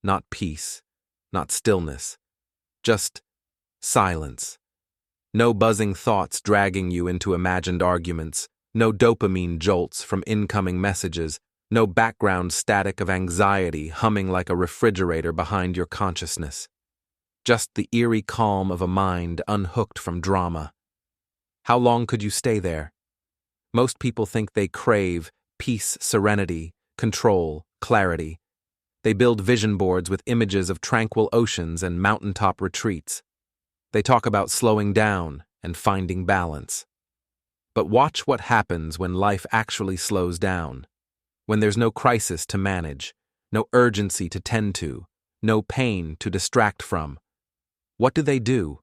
not peace, not stillness, just silence. No buzzing thoughts dragging you into imagined arguments, no dopamine jolts from incoming messages, no background static of anxiety humming like a refrigerator behind your consciousness. Just the eerie calm of a mind unhooked from drama. How long could you stay there? Most people think they crave peace, serenity, control, clarity. They build vision boards with images of tranquil oceans and mountaintop retreats. They talk about slowing down and finding balance. But watch what happens when life actually slows down. When there's no crisis to manage, no urgency to tend to, no pain to distract from. What do?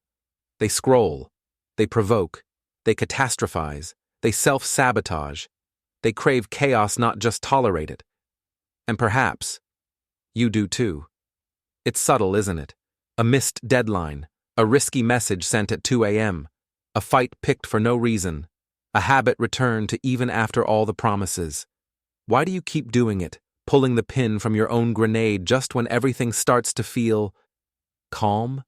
They scroll, they provoke, they catastrophize, they self-sabotage. They crave chaos, not just tolerate it. And perhaps you do too. It's subtle, isn't it? A missed deadline, a risky message sent at 2 a.m., a fight picked for no reason, a habit returned to even after all the promises. Why do you keep doing it, pulling the pin from your own grenade just when everything starts to feel calm?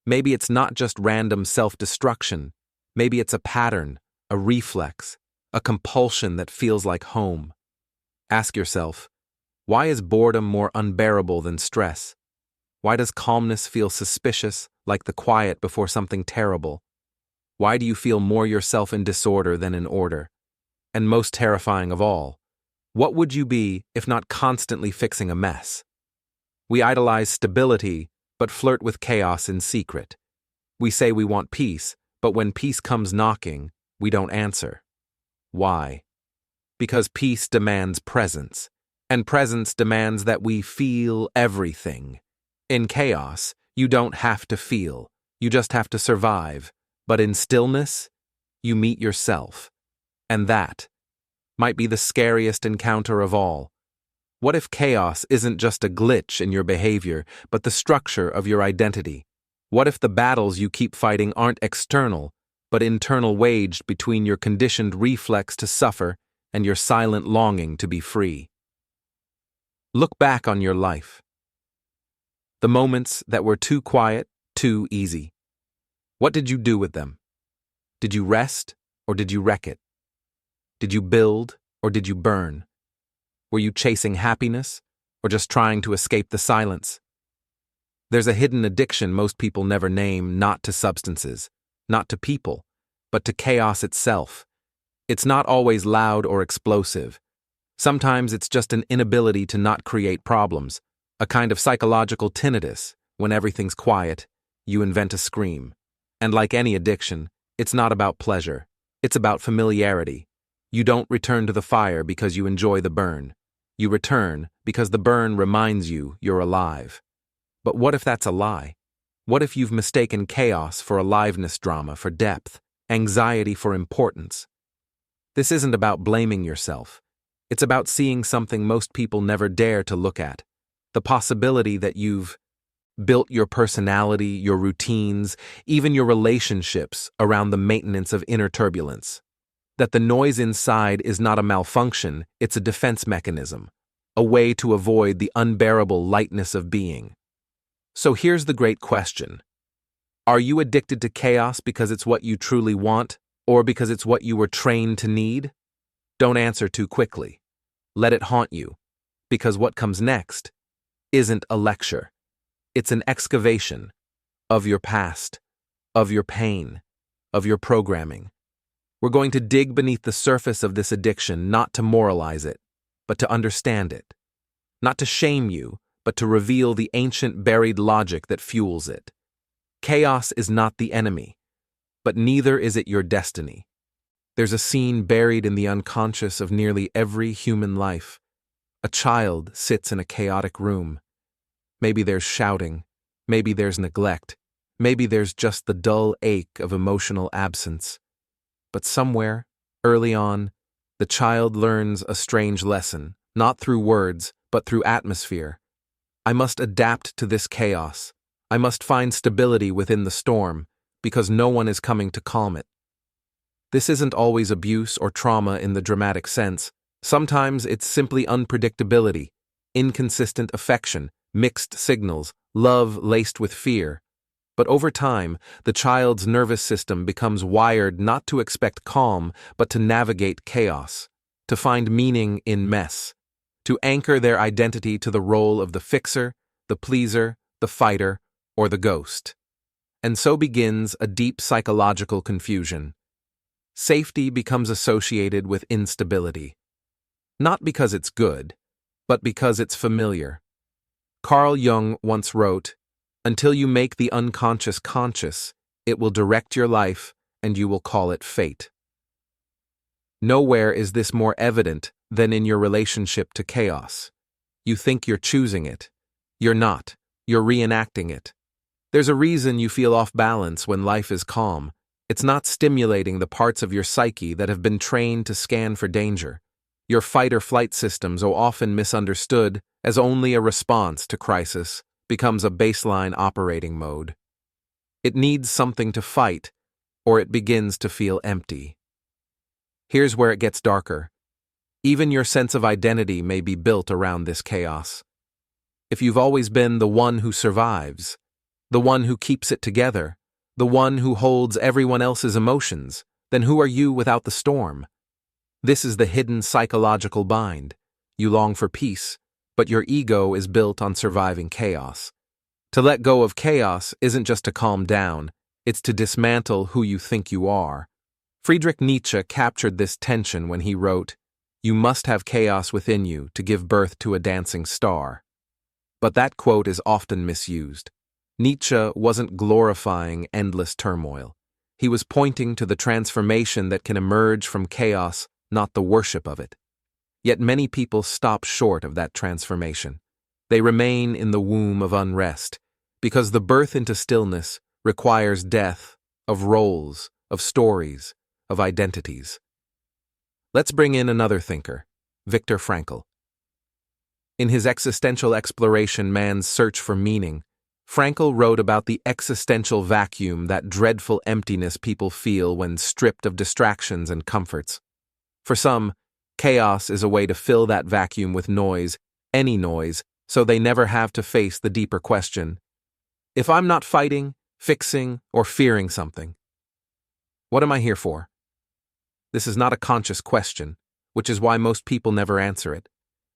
Maybe it's not just random self-destruction. Maybe it's a pattern, a reflex, a compulsion that feels like home. Ask yourself, why is boredom more unbearable than stress? Why does calmness feel suspicious, like the quiet before something terrible? Why do you feel more yourself in disorder than in order? And most terrifying of all, what would you be if not constantly fixing a mess? We idolize stability, but flirt with chaos in secret. We say we want peace, but when peace comes knocking, we don't answer. Why? Because peace demands presence, and presence demands that we feel everything. In chaos, you don't have to feel, you just have to survive. But in stillness, you meet yourself. And that might be the scariest encounter of all. What if chaos isn't just a glitch in your behavior, but the structure of your identity? What if the battles you keep fighting aren't external, but internal, waged between your conditioned reflex to suffer and your silent longing to be free? Look back on your life. The moments that were too quiet, too easy. What did you do with them? Did you rest, or did you wreck it? Did you build, or did you burn? Were you chasing happiness, or just trying to escape the silence? There's a hidden addiction most people never name, not to substances, not to people, but to chaos itself. It's not always loud or explosive. Sometimes it's just an inability to not create problems, a kind of psychological tinnitus. When everything's quiet, you invent a scream. And like any addiction, it's not about pleasure. It's about familiarity. You don't return to the fire because you enjoy the burn. You return because the burn reminds you you're alive. But what if that's a lie? What if you've mistaken chaos for aliveness, drama for depth, anxiety for importance? This isn't about blaming yourself. It's about seeing something most people never dare to look at. The possibility that you've built your personality, your routines, even your relationships around the maintenance of inner turbulence. That the noise inside is not a malfunction, it's a defense mechanism, a way to avoid the unbearable lightness of being. So here's the great question. Are you addicted to chaos because it's what you truly want, or because it's what you were trained to need? Don't answer too quickly. Let it haunt you, because what comes next isn't a lecture. It's an excavation of your past, of your pain, of your programming. We're going to dig beneath the surface of this addiction, not to moralize it, but to understand it. Not to shame you, but to reveal the ancient buried logic that fuels it. Chaos is not the enemy, but neither is it your destiny. There's a scene buried in the unconscious of nearly every human life. A child sits in a chaotic room. Maybe there's shouting, maybe there's neglect, maybe there's just the dull ache of emotional absence. But somewhere, early on, the child learns a strange lesson, not through words, but through atmosphere. I must adapt to this chaos. I must find stability within the storm, because no one is coming to calm it. This isn't always abuse or trauma in the dramatic sense. Sometimes it's simply unpredictability, inconsistent affection, mixed signals, love laced with fear. But over time, the child's nervous system becomes wired not to expect calm, but to navigate chaos, to find meaning in mess, to anchor their identity to the role of the fixer, the pleaser, the fighter, or the ghost. And so begins a deep psychological confusion. Safety becomes associated with instability. Not because it's good, but because it's familiar. Carl Jung once wrote, "Until you make the unconscious conscious, it will direct your life and you will call it fate." Nowhere is this more evident than in your relationship to chaos. You think you're choosing it. You're not. You're reenacting it. There's a reason you feel off balance when life is calm. It's not stimulating the parts of your psyche that have been trained to scan for danger. Your fight-or-flight systems, so often misunderstood as only a response to crisis, becomes a baseline operating mode. It needs something to fight, or it begins to feel empty. Here's where it gets darker. Even your sense of identity may be built around this chaos. If you've always been the one who survives, the one who keeps it together, the one who holds everyone else's emotions, then who are you without the storm? This is the hidden psychological bind. You long for peace, but your ego is built on surviving chaos. To let go of chaos isn't just to calm down, it's to dismantle who you think you are. Friedrich Nietzsche captured this tension when he wrote, "You must have chaos within you to give birth to a dancing star." But that quote is often misused. Nietzsche wasn't glorifying endless turmoil. He was pointing to the transformation that can emerge from chaos, not the worship of it. Yet many people stop short of that transformation. They remain in the womb of unrest, because the birth into stillness requires death of roles, of stories, of identities. Let's bring in another thinker, Viktor Frankl. In his existential exploration, Man's Search for Meaning, Frankl wrote about the existential vacuum, that dreadful emptiness people feel when stripped of distractions and comforts. For some, chaos is a way to fill that vacuum with noise, any noise, so they never have to face the deeper question. If I'm not fighting, fixing, or fearing something, what am I here for? This is not a conscious question, which is why most people never answer it.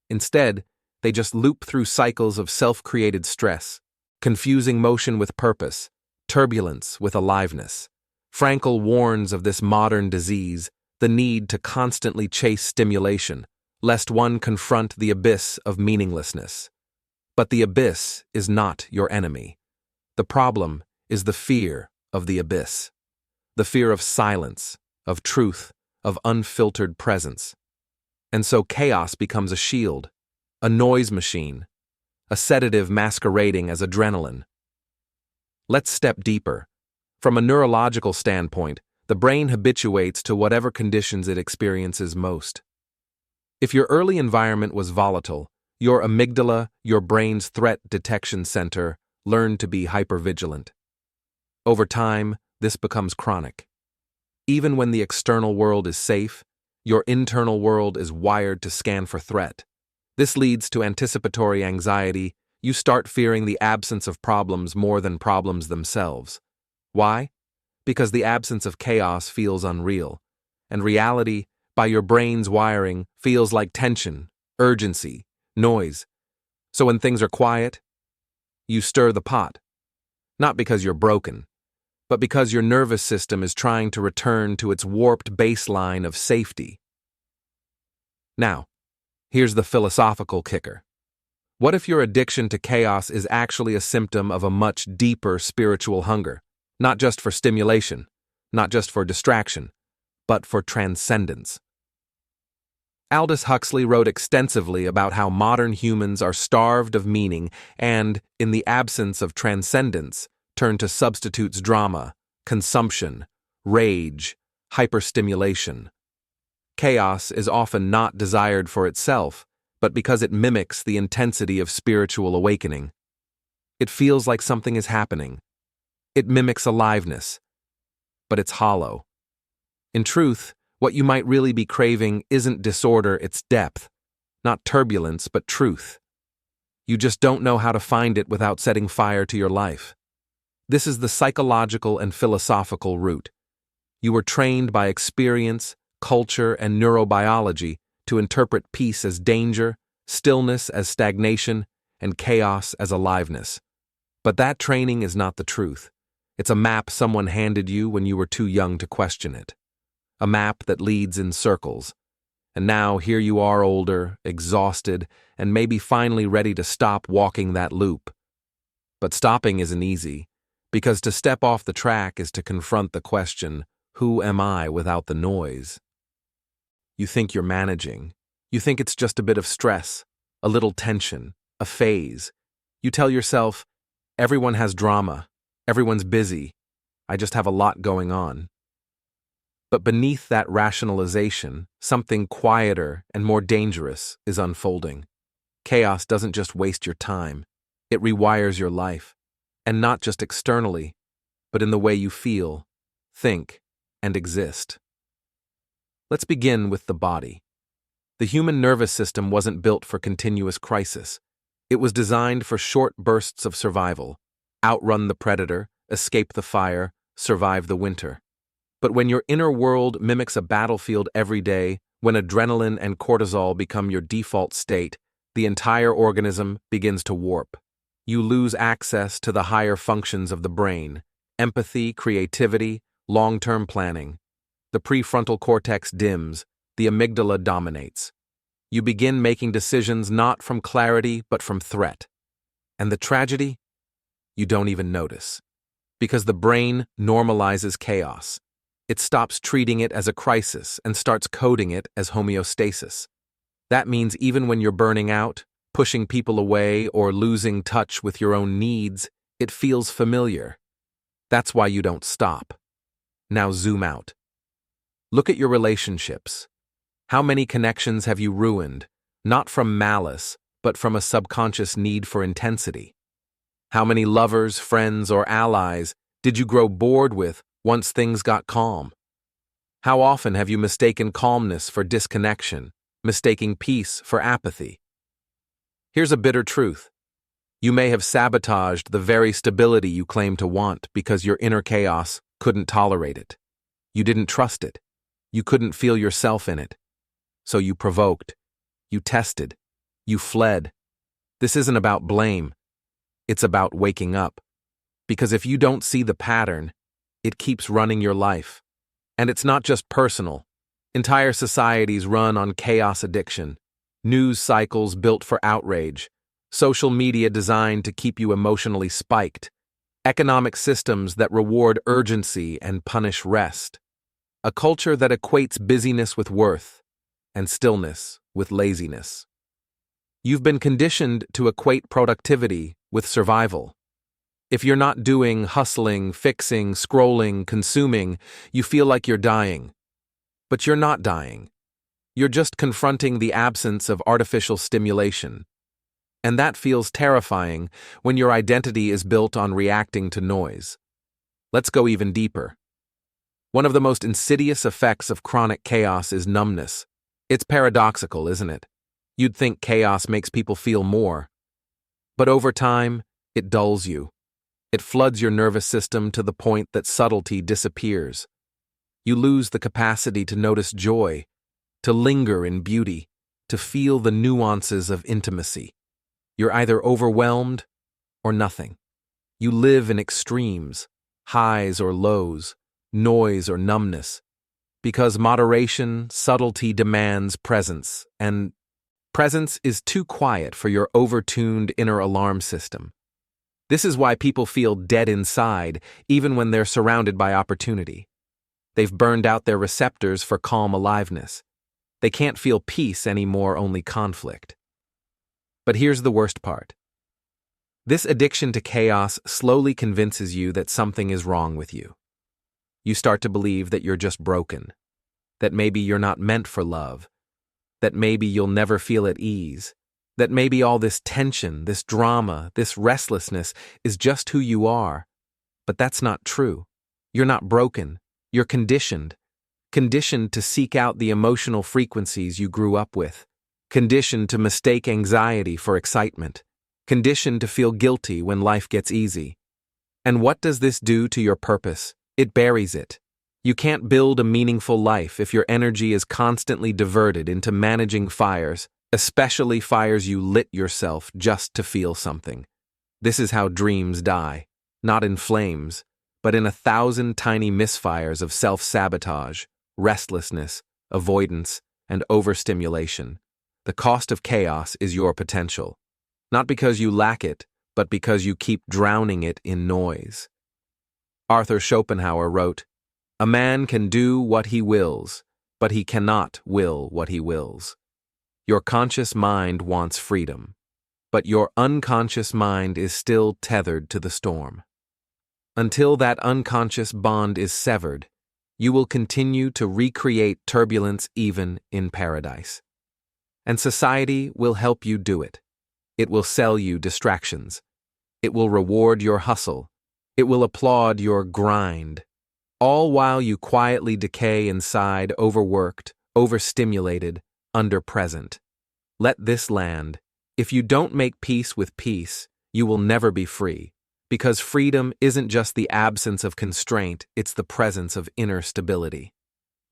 Instead, they just loop through cycles of self-created stress, confusing motion with purpose, turbulence with aliveness. Frankl warns of this modern disease, the need to constantly chase stimulation, lest one confront the abyss of meaninglessness. But the abyss is not your enemy. The problem is the fear of the abyss. The fear of silence, of truth, of unfiltered presence. And so chaos becomes a shield, a noise machine, a sedative masquerading as adrenaline. Let's step deeper. From a neurological standpoint, the brain habituates to whatever conditions it experiences most. If your early environment was volatile, your amygdala, your brain's threat detection center, learned to be hypervigilant. Over time, this becomes chronic. Even when the external world is safe, your internal world is wired to scan for threat. This leads to anticipatory anxiety. You start fearing the absence of problems more than problems themselves. Why? Because the absence of chaos feels unreal, and reality, by your brain's wiring, feels like tension, urgency, noise. So when things are quiet, you stir the pot. Not because you're broken, but because your nervous system is trying to return to its warped baseline of safety. Now, here's the philosophical kicker. What if your addiction to chaos is actually a symptom of a much deeper spiritual hunger? Not just for stimulation, not just for distraction, but for transcendence. Aldous Huxley wrote extensively about how modern humans are starved of meaning and, in the absence of transcendence, turn to substitutes: drama, consumption, rage, hyperstimulation. Chaos is often not desired for itself, but because it mimics the intensity of spiritual awakening. It feels like something is happening. It mimics aliveness, but it's hollow. In truth, what you might really be craving isn't disorder, it's depth. Not turbulence, but truth. You just don't know how to find it without setting fire to your life. This is the psychological and philosophical route. You were trained by experience, culture, and neurobiology to interpret peace as danger, stillness as stagnation, and chaos as aliveness. But that training is not the truth. It's a map someone handed you when you were too young to question it. A map that leads in circles. And now here you are older, exhausted, and maybe finally ready to stop walking that loop. But stopping isn't easy, because to step off the track is to confront the question, who am I without the noise? You think you're managing. You think it's just a bit of stress, a little tension, a phase. You tell yourself, everyone has drama, everyone's busy, I just have a lot going on. But beneath that rationalization, something quieter and more dangerous is unfolding. Chaos doesn't just waste your time, it rewires your life, and not just externally, but in the way you feel, think, and exist. Let's begin with the body. The human nervous system wasn't built for continuous crisis. It was designed for short bursts of survival. Outrun the predator, escape the fire, survive the winter. But when your inner world mimics a battlefield every day, when adrenaline and cortisol become your default state, the entire organism begins to warp. You lose access to the higher functions of the brain: empathy, creativity, long-term planning. The prefrontal cortex dims, the amygdala dominates. You begin making decisions not from clarity but from threat. And the tragedy? You don't even notice. Because the brain normalizes chaos. It stops treating it as a crisis and starts coding it as homeostasis. That means even when you're burning out, pushing people away, or losing touch with your own needs, it feels familiar. That's why you don't stop. Now zoom out. Look at your relationships. How many connections have you ruined, not from malice, but from a subconscious need for intensity? How many lovers, friends, or allies did you grow bored with once things got calm? How often have you mistaken calmness for disconnection, mistaking peace for apathy? Here's a bitter truth. You may have sabotaged the very stability you claim to want because your inner chaos couldn't tolerate it. You didn't trust it. You couldn't feel yourself in it. So you provoked. You tested. You fled. This isn't about blame. It's about waking up. Because if you don't see the pattern, it keeps running your life. And it's not just personal. Entire societies run on chaos addiction. News cycles built for outrage. Social media designed to keep you emotionally spiked. Economic systems that reward urgency and punish rest. A culture that equates busyness with worth and stillness with laziness. You've been conditioned to equate productivity with survival. If you're not doing, hustling, fixing, scrolling, consuming, you feel like you're dying. But you're not dying. You're just confronting the absence of artificial stimulation. And that feels terrifying when your identity is built on reacting to noise. Let's go even deeper. One of the most insidious effects of chronic chaos is numbness. It's paradoxical, isn't it? You'd think chaos makes people feel more. But over time, it dulls you. It floods your nervous system to the point that subtlety disappears. You lose the capacity to notice joy, to linger in beauty, to feel the nuances of intimacy. You're either overwhelmed or nothing. You live in extremes, highs or lows, noise or numbness, because moderation, subtlety demands presence, and presence is too quiet for your overtuned inner alarm system. This is why people feel dead inside, even when they're surrounded by opportunity. They've burned out their receptors for calm aliveness. They can't feel peace anymore, only conflict. But here's the worst part. This addiction to chaos slowly convinces you that something is wrong with you. You start to believe that you're just broken, that maybe you're not meant for love, that maybe you'll never feel at ease, that maybe all this tension, this drama, this restlessness is just who you are. But that's not true. You're not broken. You're conditioned. Conditioned to seek out the emotional frequencies you grew up with. Conditioned to mistake anxiety for excitement. conditioned to feel guilty when life gets easy. And what does this do to your purpose? It buries it. You can't build a meaningful life if your energy is constantly diverted into managing fires, especially fires you lit yourself just to feel something. This is how dreams die, not in flames, but in 1,000 tiny misfires of self-sabotage, restlessness, avoidance, and overstimulation. The cost of chaos is your potential. Not because you lack it, but because you keep drowning it in noise. Arthur Schopenhauer wrote, "A man can do what he wills, but he cannot will what he wills." Your conscious mind wants freedom, but your unconscious mind is still tethered to the storm. Until that unconscious bond is severed, you will continue to recreate turbulence even in paradise. And society will help you do it. It will sell you distractions. It will reward your hustle. It will applaud your grind, all while you quietly decay inside, overworked, overstimulated, underpresent. Let this land. If you don't make peace with peace, you will never be free, because freedom isn't just the absence of constraint, it's the presence of inner stability.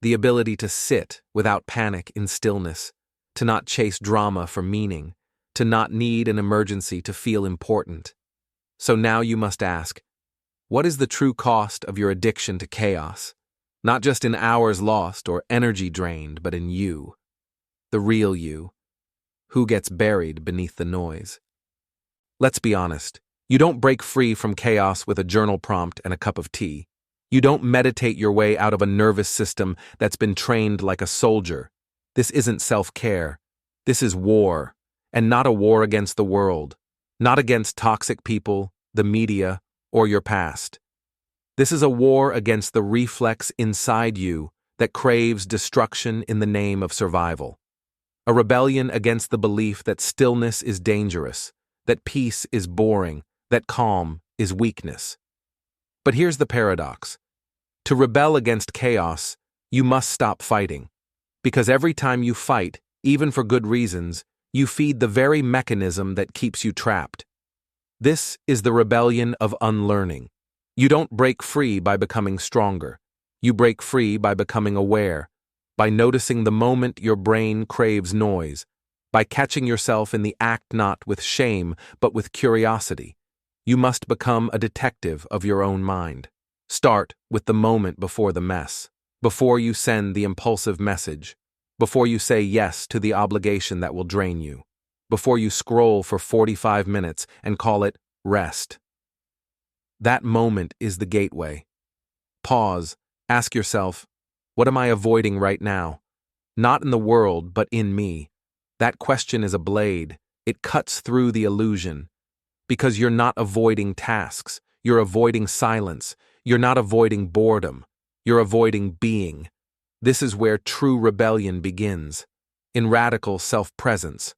The ability to sit without panic in stillness, to not chase drama for meaning, to not need an emergency to feel important. So now you must ask, what is the true cost of your addiction to chaos? Not just in hours lost or energy drained, but in you. The real you. Who gets buried beneath the noise. Let's be honest. You don't break free from chaos with a journal prompt and a cup of tea. You don't meditate your way out of a nervous system that's been trained like a soldier. This isn't self-care. This is war. And not a war against the world. Not against toxic people, the media, or your past. This is a war against the reflex inside you that craves destruction in the name of survival. A rebellion against the belief that stillness is dangerous, that peace is boring, that calm is weakness. But here's the paradox. To rebel against chaos, you must stop fighting. Because every time you fight, even for good reasons, you feed the very mechanism that keeps you trapped. This is the rebellion of unlearning. You don't break free by becoming stronger. You break free by becoming aware, by noticing the moment your brain craves noise, by catching yourself in the act not with shame, but with curiosity. You must become a detective of your own mind. Start with the moment before the mess, before you send the impulsive message, before you say yes to the obligation that will drain you, before you scroll for 45 minutes and call it rest. That moment is the gateway. Pause, ask yourself, what am I avoiding right now? Not in the world, but in me. That question is a blade. It cuts through the illusion. Because you're not avoiding tasks. You're avoiding silence. You're not avoiding boredom. You're avoiding being. This is where true rebellion begins, in radical self-presence.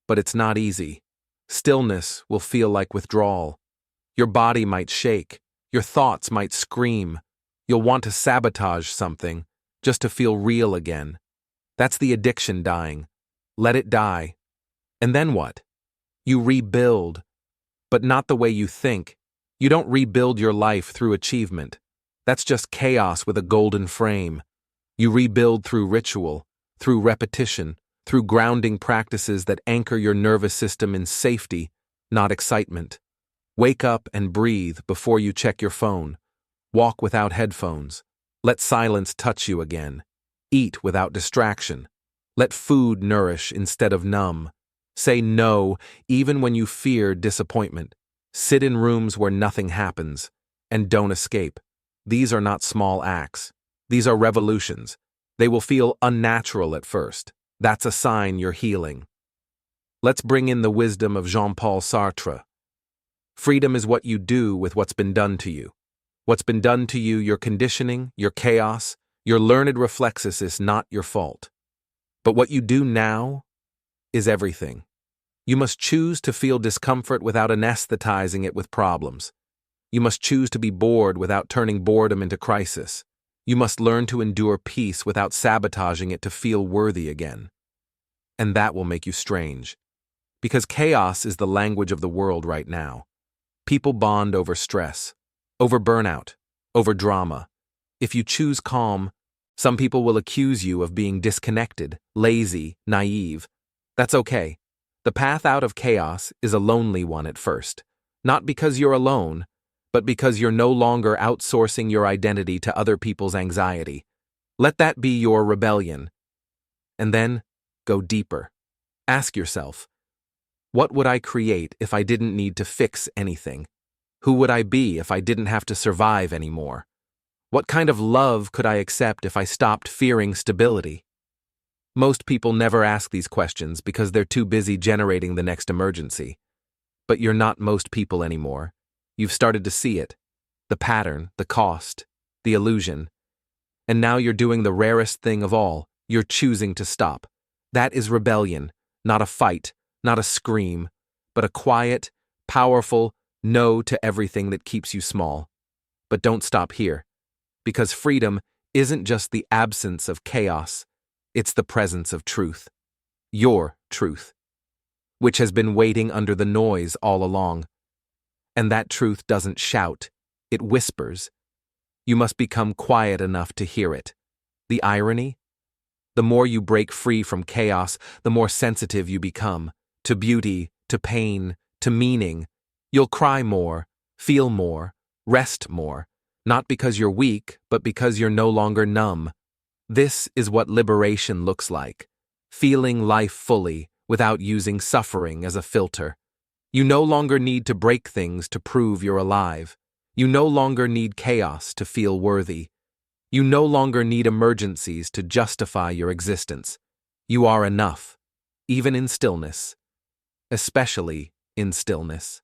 But it's not easy. Stillness will feel like withdrawal. Your body might shake. Your thoughts might scream. You'll want to sabotage something, just to feel real again. That's the addiction dying. Let it die. And then what? You rebuild. But not the way you think. You don't rebuild your life through achievement. That's just chaos with a golden frame. You rebuild through ritual, through repetition, through grounding practices that anchor your nervous system in safety, not excitement. Wake up and breathe before you check your phone. Walk without headphones. Let silence touch you again. Eat without distraction. Let food nourish instead of numb. Say no, even when you fear disappointment. Sit in rooms where nothing happens. And don't escape. These are not small acts. These are revolutions. They will feel unnatural at first. That's a sign you're healing. Let's bring in the wisdom of Jean-Paul Sartre. Freedom is what you do with what's been done to you. What's been done to you, your conditioning, your chaos, your learned reflexes is not your fault. But what you do now is everything. You must choose to feel discomfort without anesthetizing it with problems. You must choose to be bored without turning boredom into crisis. You must learn to endure peace without sabotaging it to feel worthy again. And that will make you strange. Because chaos is the language of the world right now. People bond over stress, over burnout, over drama. If you choose calm, some people will accuse you of being disconnected, lazy, naive. That's okay. The path out of chaos is a lonely one at first. Not because you're alone, but because you're no longer outsourcing your identity to other people's anxiety. Let that be your rebellion. And then, go deeper. Ask yourself, what would I create if I didn't need to fix anything? Who would I be if I didn't have to survive anymore? What kind of love could I accept if I stopped fearing stability? Most people never ask these questions because they're too busy generating the next emergency. But you're not most people anymore. You've started to see it. The pattern, the cost, the illusion. And now you're doing the rarest thing of all. You're choosing to stop. That is rebellion, not a fight, not a scream, but a quiet, powerful no to everything that keeps you small. But don't stop here. Because freedom isn't just the absence of chaos, it's the presence of truth. Your truth, which has been waiting under the noise all along. And that truth doesn't shout, it whispers. You must become quiet enough to hear it. The irony? The more you break free from chaos, the more sensitive you become, to beauty, to pain, to meaning. You'll cry more, feel more, rest more. Not because you're weak, but because you're no longer numb. This is what liberation looks like. Feeling life fully, without using suffering as a filter. You no longer need to break things to prove you're alive. You no longer need chaos to feel worthy. You no longer need emergencies to justify your existence. You are enough, even in stillness. Especially in stillness.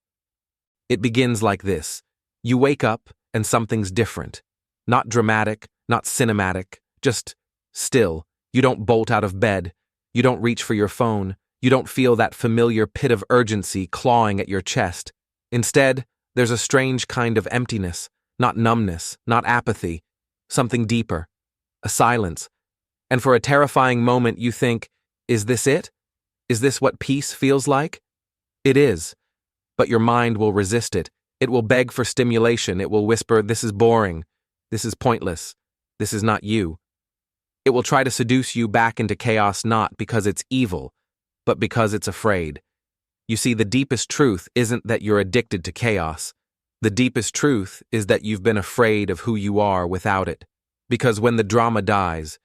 It begins like this. You wake up, and something's different. Not dramatic, not cinematic, just still. You don't bolt out of bed. You don't reach for your phone. You don't feel that familiar pit of urgency clawing at your chest. Instead, there's a strange kind of emptiness, not numbness, not apathy, something deeper, a silence. And for a terrifying moment you think, is this it? Is this what peace feels like? It is. But your mind will resist it. It will beg for stimulation. It will whisper, this is boring. This is pointless. This is not you. It will try to seduce you back into chaos not because it's evil, but because it's afraid. You see, the deepest truth isn't that you're addicted to chaos. The deepest truth is that you've been afraid of who you are without it. Because when the drama dies,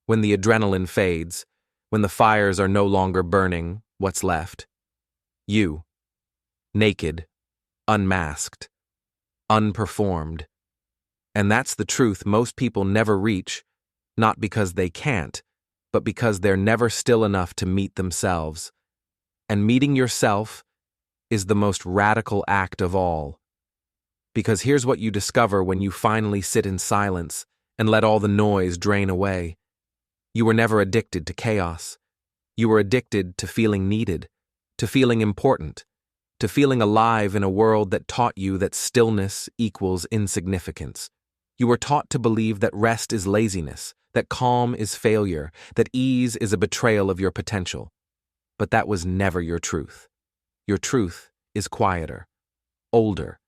when the adrenaline fades, when the fires are no longer burning, what's left? You. Naked. Unmasked. Unperformed. And that's the truth most people never reach, not because they can't, but because they're never still enough to meet themselves. And meeting yourself is the most radical act of all. Because here's what you discover when you finally sit in silence and let all the noise drain away. You were never addicted to chaos. You were addicted to feeling needed, to feeling important, to feeling alive in a world that taught you that stillness equals insignificance. You were taught to believe that rest is laziness, that calm is failure, that ease is a betrayal of your potential. But that was never your truth. Your truth is quieter, older,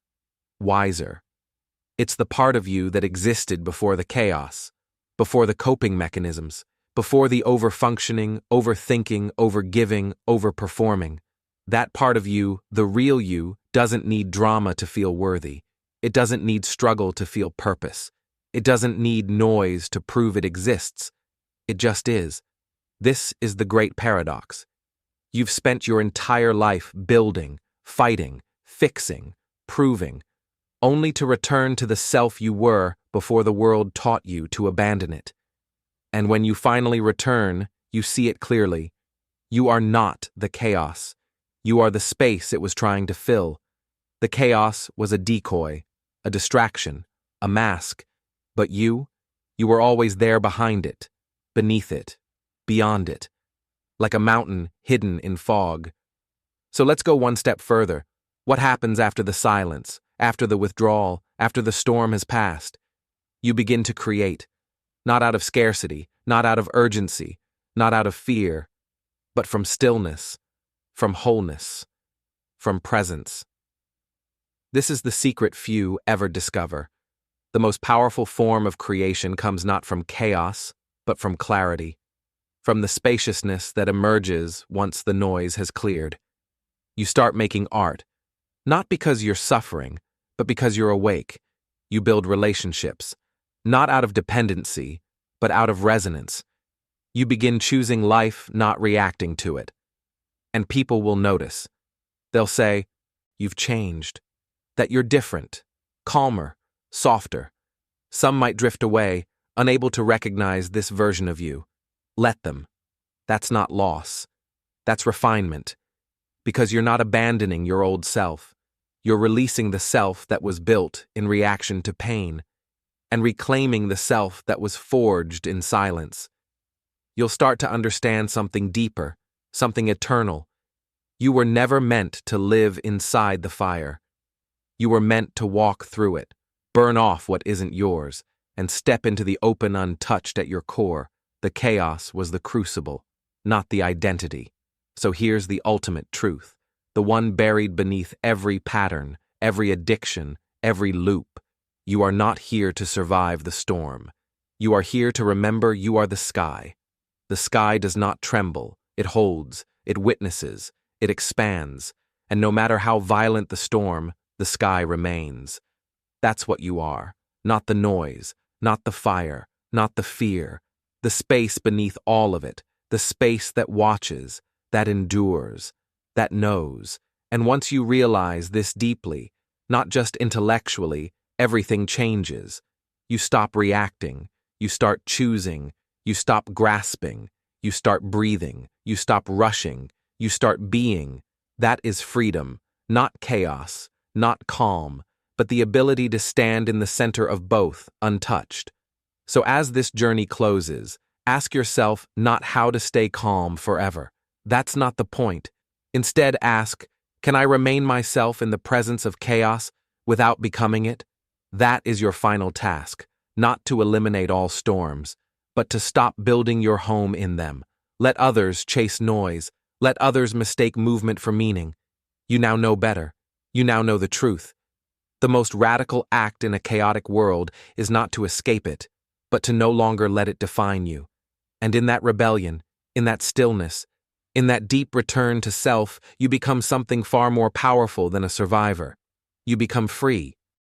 wiser. It's the part of you that existed before the chaos, before the coping mechanisms, before the overfunctioning, overthinking, overgiving, overperforming. That part of you, the real you, doesn't need drama to feel worthy. It doesn't need struggle to feel purpose. It doesn't need noise to prove it exists. It just is. This is the great paradox. You've spent your entire life building, fighting, fixing, proving, only to return to the self you were before the world taught you to abandon it. And when you finally return, you see it clearly. You are not the chaos. You are the space it was trying to fill. The chaos was a decoy, a distraction, a mask. But you were always there behind it, beneath it, beyond it, like a mountain hidden in fog. So let's go one step further. What happens after the silence, after the withdrawal, after the storm has passed? You begin to create, not out of scarcity, not out of urgency, not out of fear, but from stillness, from wholeness, from presence. This is the secret few ever discover. The most powerful form of creation comes not from chaos, but from clarity, from the spaciousness that emerges once the noise has cleared. You start making art, not because you're suffering, but because you're awake. You build relationships, not out of dependency, but out of resonance. You begin choosing life, not reacting to it. And people will notice. They'll say, "You've changed," that you're different, calmer, softer. Some might drift away, unable to recognize this version of you. Let them. That's not loss. That's refinement. Because you're not abandoning your old self. You're releasing the self that was built in reaction to pain, and reclaiming the self that was forged in silence. You'll start to understand something deeper, something eternal. You were never meant to live inside the fire. You were meant to walk through it, burn off what isn't yours, and step into the open untouched at your core. The chaos was the crucible, not the identity. So here's the ultimate truth, the one buried beneath every pattern, every addiction, every loop. You are not here to survive the storm. You are here to remember you are the sky. The sky does not tremble, it holds, it witnesses, it expands, and no matter how violent the storm, the sky remains. That's what you are, not the noise, not the fire, not the fear, the space beneath all of it, the space that watches, that endures, that knows. And once you realize this deeply, not just intellectually, everything changes. You stop reacting, you start choosing, you stop grasping, you start breathing, you stop rushing, you start being. That is freedom, not chaos, not calm, but the ability to stand in the center of both, untouched. So as this journey closes, ask yourself not how to stay calm forever. That's not the point. Instead, ask, can I remain myself in the presence of chaos without becoming it? That is your final task, not to eliminate all storms, but to stop building your home in them. Let others chase noise. Let others mistake movement for meaning. You now know better. You now know the truth. The most radical act in a chaotic world is not to escape it, but to no longer let it define you. And in that rebellion, in that stillness, in that deep return to self, you become something far more powerful than a survivor. You become free,